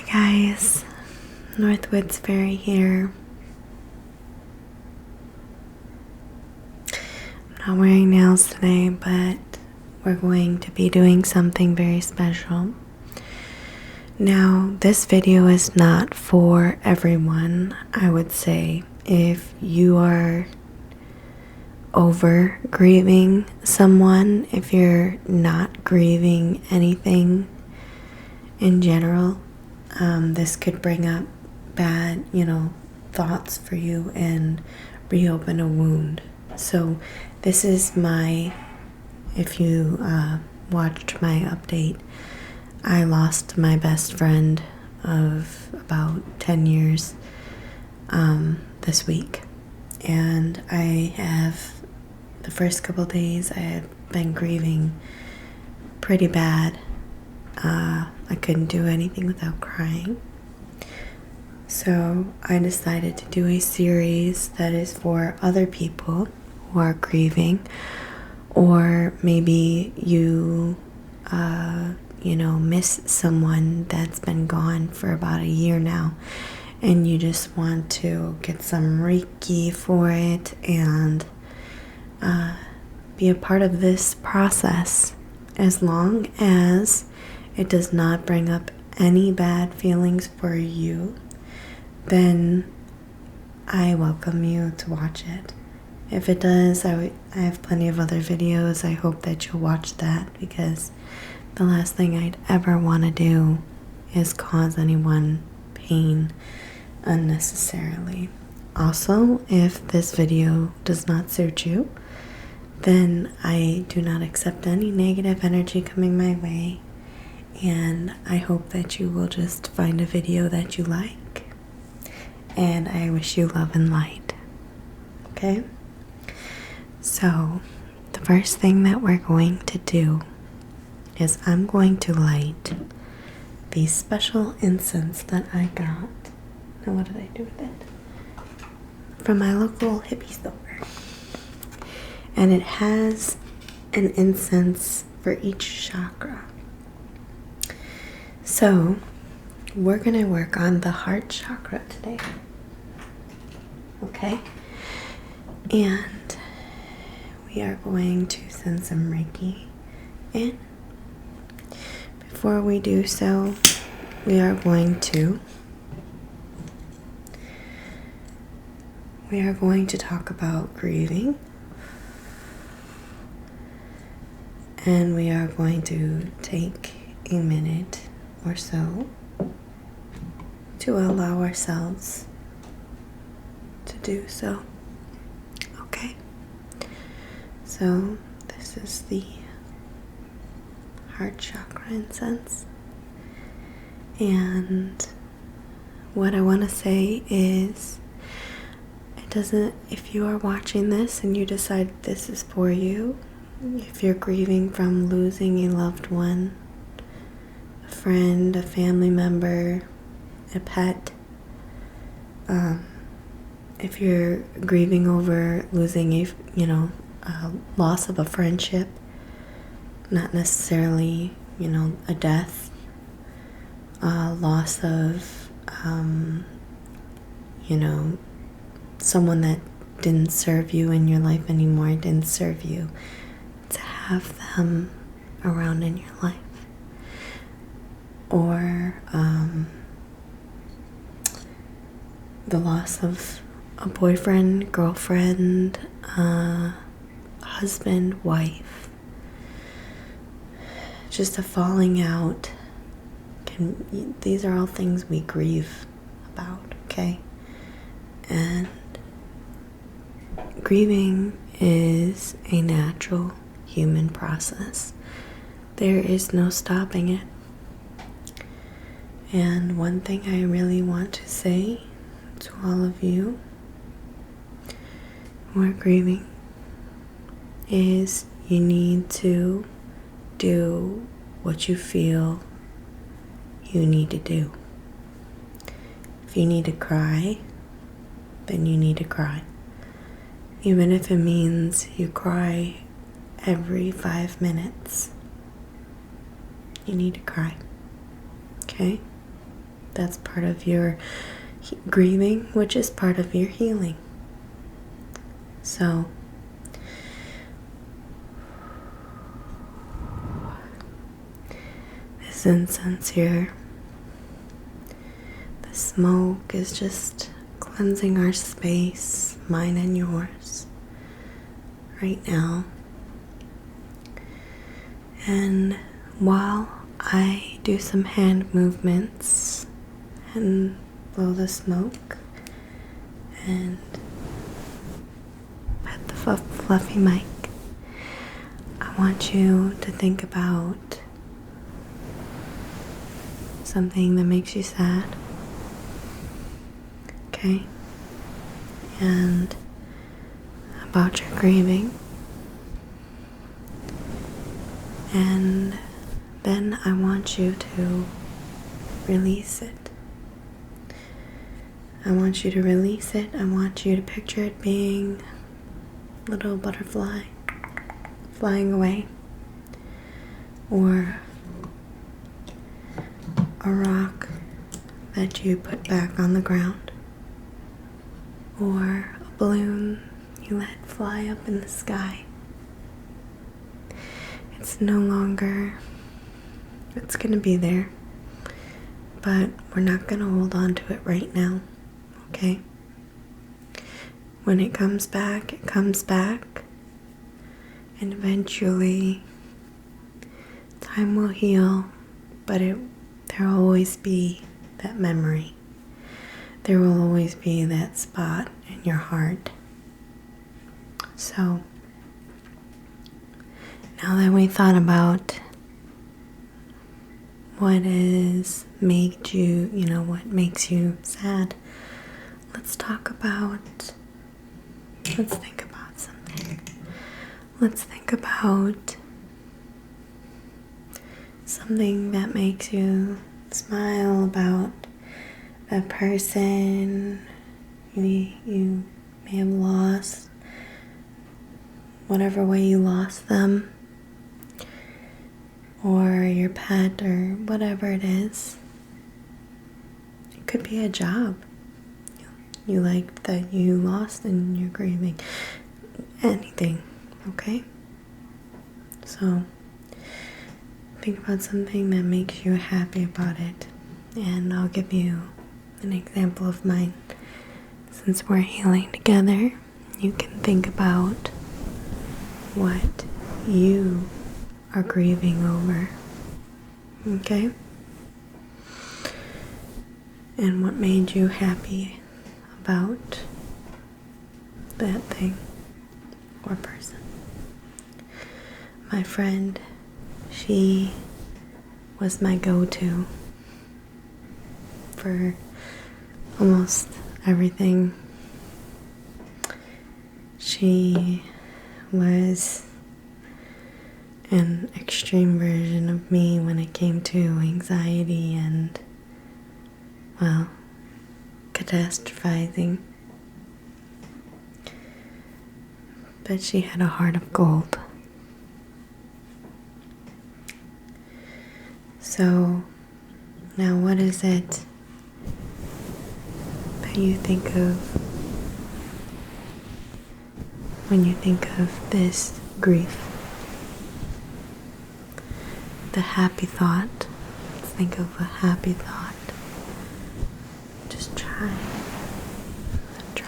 guys, Northwood's Fairy here. I'm not wearing nails today, but we're going to be doing something very special. Now, this video is not for everyone. I would say if you are over grieving someone, if you're not grieving anything in general, this could bring up bad, thoughts for you and reopen a wound. So this is if you watched my update, I lost my best friend of about 10 years this week. And the first couple days, I had been grieving pretty bad. I couldn't do anything without crying. So I decided to do a series that is for other people who are grieving, or maybe you, miss someone that's been gone for about a year now, and you just want to get some Reiki for it and be a part of this process, as long as it does not bring up any bad feelings for you, then I welcome you to watch it. If it does, I have plenty of other videos. I hope that you'll watch that, because the last thing I'd ever want to do is cause anyone pain unnecessarily. Also, if this video does not suit you, then I do not accept any negative energy coming my way. And I hope that you will just find a video that you like. And I wish you love and light. Okay? So, the first thing that we're going to do is I'm going to light the special incense that I got. Now, what did I do with it? From my local hippie store. And it has an incense for each chakra. So, we're going to work on the heart chakra today. Okay? And we are going to send some Reiki in. Before we do so, we are going to talk about grieving. And we are going to take a minute or so to allow ourselves to do so. Okay? So this is the heart chakra incense. And what I want to say is, if you are watching this and you decide this is for you, if you're grieving from losing a loved one, a friend, a family member, a pet, if you're grieving over losing a loss of a friendship, not necessarily, a death, loss of, someone that didn't serve you in your life anymore, didn't serve you, to have them around in your life. Or the loss of a boyfriend, girlfriend, husband, wife. Just a falling out. These are all things we grieve about, okay? And grieving is a natural human process. There is no stopping it. And one thing I really want to say to all of you who are grieving is you need to do what you feel you need to do. If you need to cry, then you need to cry. Even if it means you cry every 5 minutes, you need to cry. Okay? That's part of your grieving, which is part of your healing. So, this incense here, the smoke is just cleansing our space, mine and yours, right now. And while I do some hand movements and blow the smoke and pet the fluffy mic, I want you to think about something that makes you sad, okay? And about your grieving. And then I want you to release it. I want you to release it. I want you to picture it being a little butterfly flying away, or a rock that you put back on the ground, or a balloon you let fly up in the sky. It's no longer, it's going to be there, but we're not going to hold on to it right now, okay? When it comes back, and eventually time will heal, but there will always be that memory. There will always be that spot in your heart. So, now that we thought about what makes you sad, let's think about something. Let's think about something that makes you smile, about that person you may have lost, whatever way you lost them, or your pet, or whatever it is. It could be a job you like that you lost and you're grieving. Anything, okay? So think about something that makes you happy about it, and I'll give you an example of mine. Since we're healing together, you can think about what you are grieving over, okay? And what made you happy about that thing or person. My friend, she was my go-to for almost everything. She was an extreme version of me when it came to anxiety and, well, catastrophizing. But she had a heart of gold. So, now what is it that you think of when you think of this grief? The happy thought. Let's think of a happy thought. Just try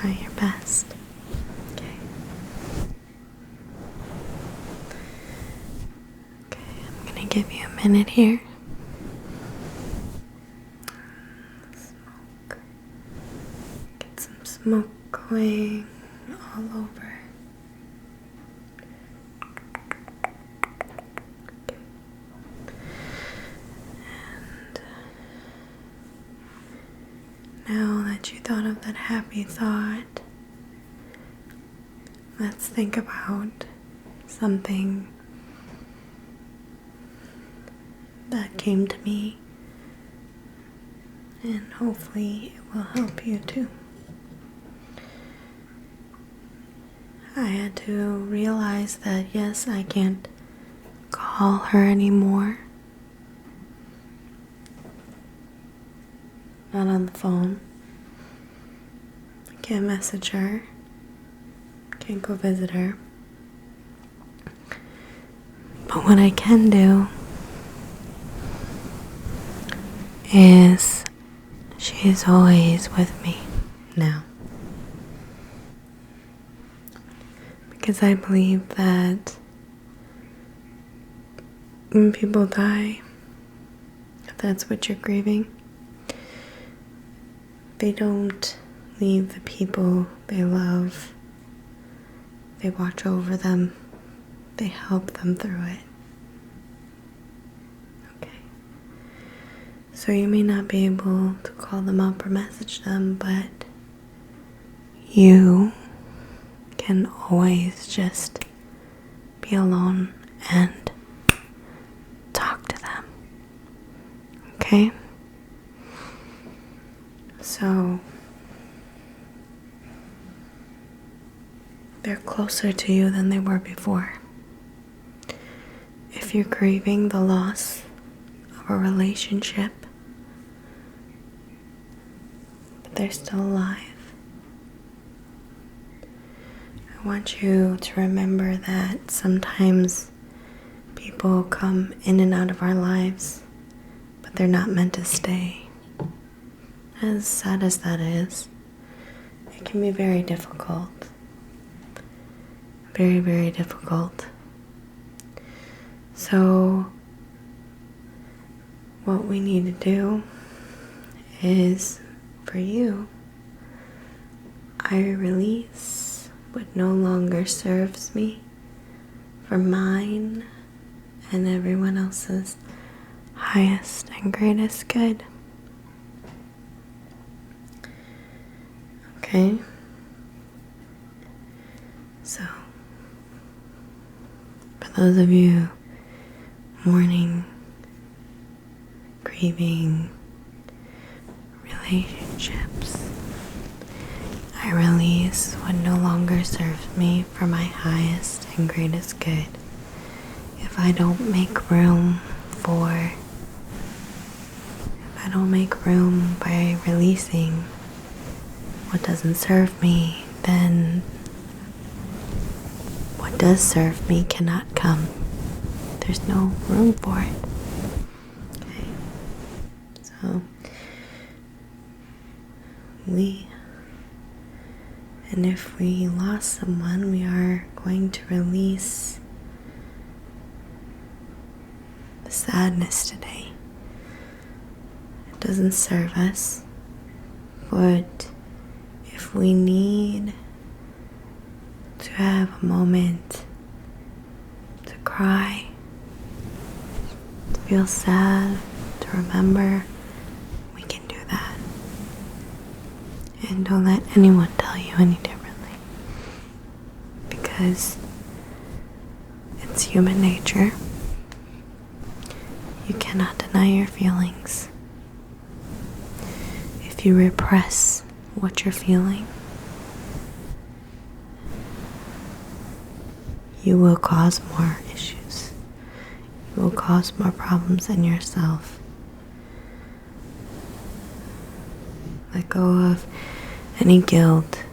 your best. Okay, I'm gonna give you a minute here. Smoke. Get some smoke going all over. Now that you thought of that happy thought, let's think about something that came to me, and hopefully it will help you too. I had to realize that yes, I can't call her anymore. not on the phone. I can't message her. Can't go visit her. But what I can do is she is always with me now. Because I believe that when people die, if that's what you're grieving, they don't leave the people they love. They watch over them. They help them through it. Okay. So you may not be able to call them up or message them, but you can always just be alone and talk to them. Okay? So they're closer to you than they were before. If you're grieving the loss of a relationship, but they're still alive, I want you to remember that sometimes people come in and out of our lives, but they're not meant to stay. As sad as that is, it can be very difficult. Very, very difficult. So, what we need to do is, for you, I release what no longer serves me for mine and everyone else's highest and greatest good. Okay? So, for those of you mourning, grieving relationships, I release what no longer serves me for my highest and greatest good. If I don't make room by releasing what doesn't serve me, then what does serve me cannot come. There's no room for it. Okay. So if we lost someone, we are going to release the sadness today. It doesn't serve us, but if we need to have a moment to cry, to feel sad, to remember, we can do that. And don't let anyone tell you any differently, because it's human nature. You cannot deny your feelings. If you repress what you're feeling, you will cause more issues. You will cause more problems in yourself. Let go of any guilt.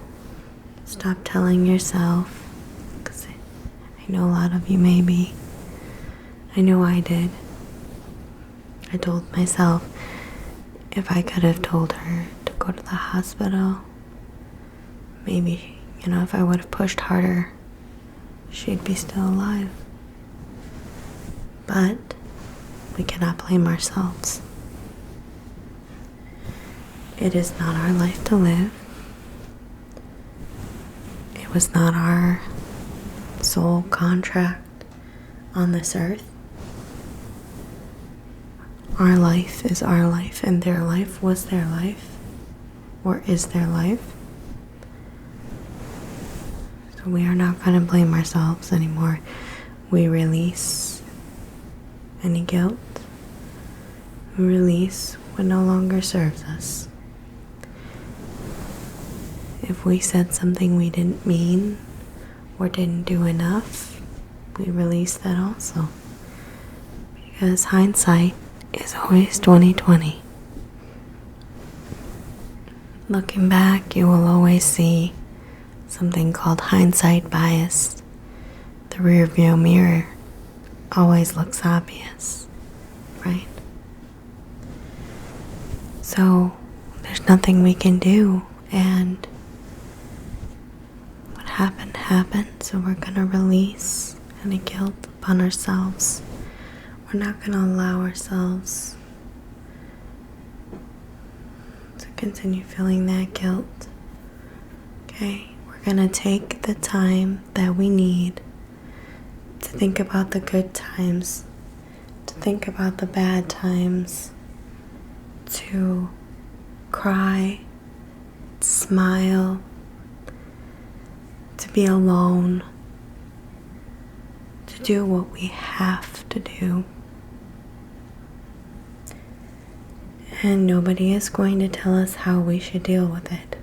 Stop telling yourself, because I know a lot of you maybe. I know I did. I told myself if I could have told her to go to the hospital, maybe, if I would have pushed harder, she'd be still alive. But we cannot blame ourselves. It is not our life to live. It was not our soul contract on this earth. Our life is our life, and their life was their life, or is their life. So we are not going to blame ourselves anymore. We release any guilt. We release what no longer serves us. If we said something we didn't mean or didn't do enough, we release that also. Because hindsight is always 20/20. Looking back, you will always see something called hindsight bias. The rear view mirror always looks obvious, right? So there's nothing we can do, and what happened happened, so we're going to release any guilt upon ourselves. We're not going to allow ourselves to continue feeling that guilt. Okay? We're going to take the time that we need to think about the good times, to think about the bad times, to cry, smile, to be alone, to do what we have to do. And nobody is going to tell us how we should deal with it.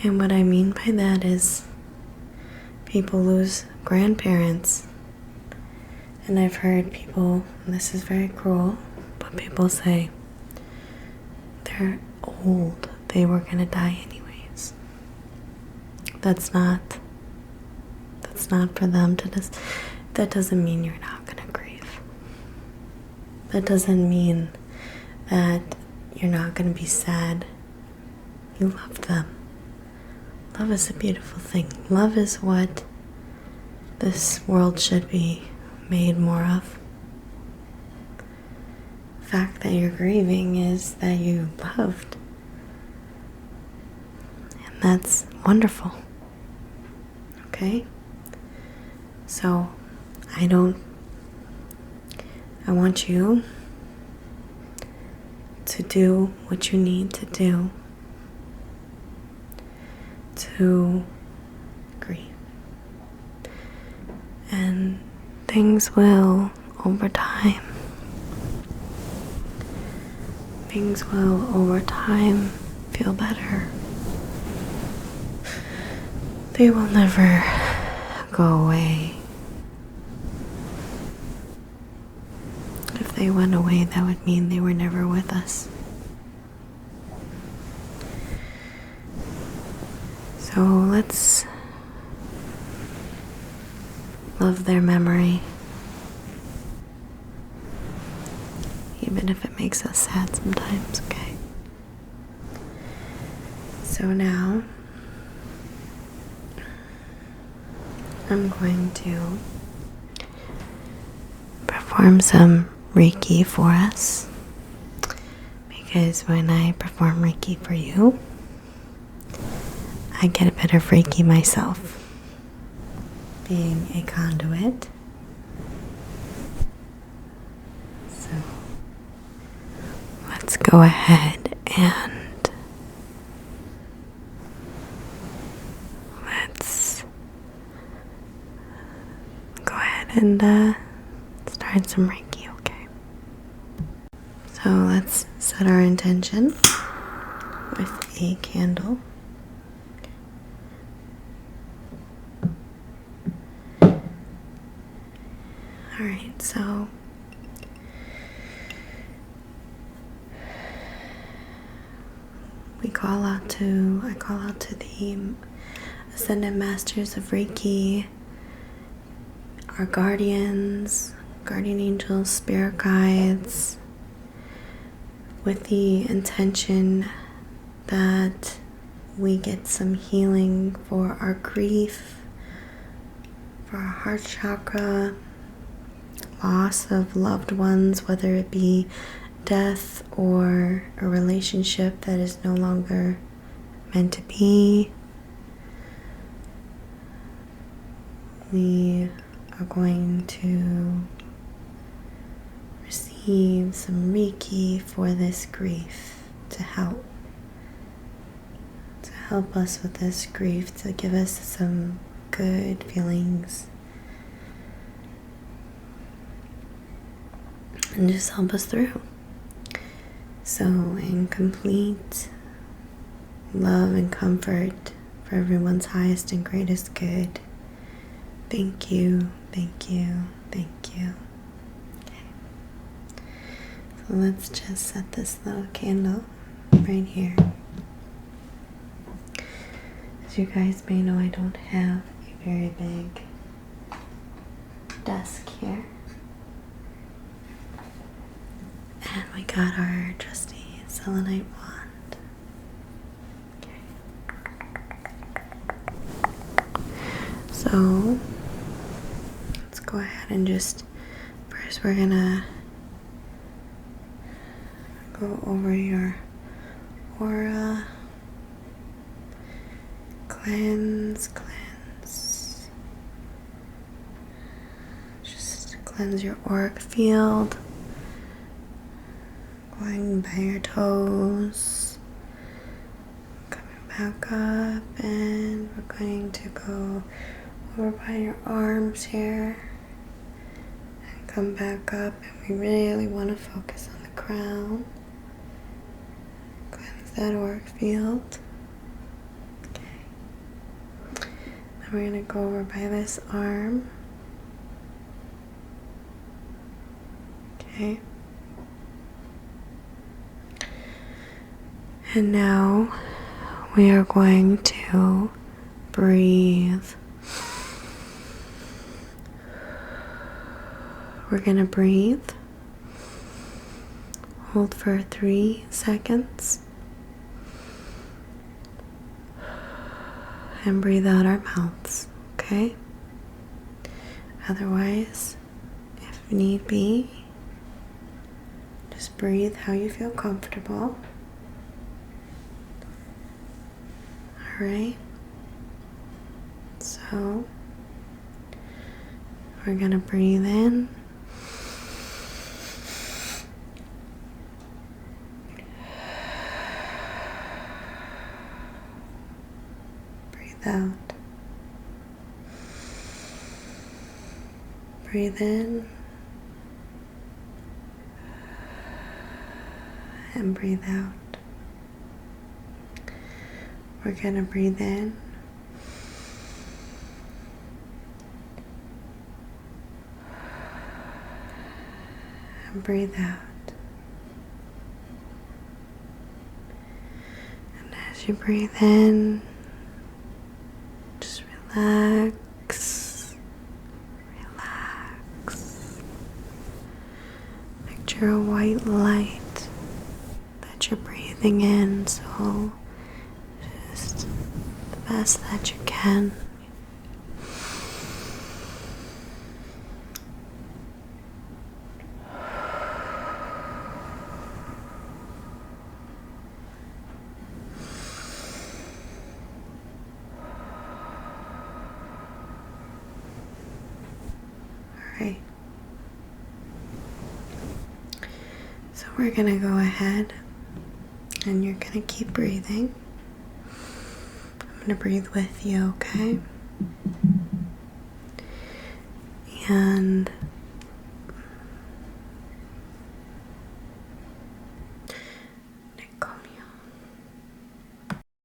And what I mean by that is people lose grandparents. And I've heard people, and this is very cruel, but people say they're old, they were going to die anyways. That's not for them to just, that doesn't mean you're not going to grieve. That doesn't mean that you're not going to be sad. You love them. Love is a beautiful thing. Love is what this world should be made more of. The fact that you're grieving is that you loved. And that's wonderful. Okay? So, I want you to do what you need to do to grieve. And things will, over time, feel better. They will never go away. If they went away, that would mean they were never with us. So let's love their memory, even if it makes us sad sometimes, okay? So now I'm going to perform some Reiki for us, because when I perform Reiki for you, I get a bit of Reiki myself, being a conduit. So let's go ahead and start some Reiki, okay? So let's set our intention with a candle. Alright, so I call out to the Ascended Masters of Reiki, our guardians, guardian angels, spirit guides, with the intention that we get some healing for our grief, for our heart chakra, loss of loved ones, whether it be death or a relationship that is no longer meant to be. We are going to receive some Reiki for this grief to help us with this grief, to give us some good feelings and just help us through. So in complete love and comfort for everyone's highest and greatest good, thank you, thank you, thank you. Okay. So let's just set this little candle right here. As you guys may know, I don't have a very big desk here. And we got our trusty selenite wand. Okay. So let's go ahead and just, first we're gonna go over your aura. Cleanse. Just cleanse your auric field. Going by your toes. Coming back up, and we're going to go over by your arms here. And come back up, and we really want to focus on the crown. Cleanse that auric field. Then we're going to go over by this arm. Okay. And now we are going to breathe. We're going to breathe. Hold for 3 seconds. And breathe out our mouths, okay? Otherwise, if need be, just breathe how you feel comfortable. Alright? So, we're gonna breathe in. Out. Breathe in and breathe out. We're gonna breathe in and breathe out. And as you breathe in, relax. Picture a white light that you're breathing in, so just the best that you can. Alright, so we're gonna go ahead and you're gonna keep breathing. I'm gonna breathe with you, okay? And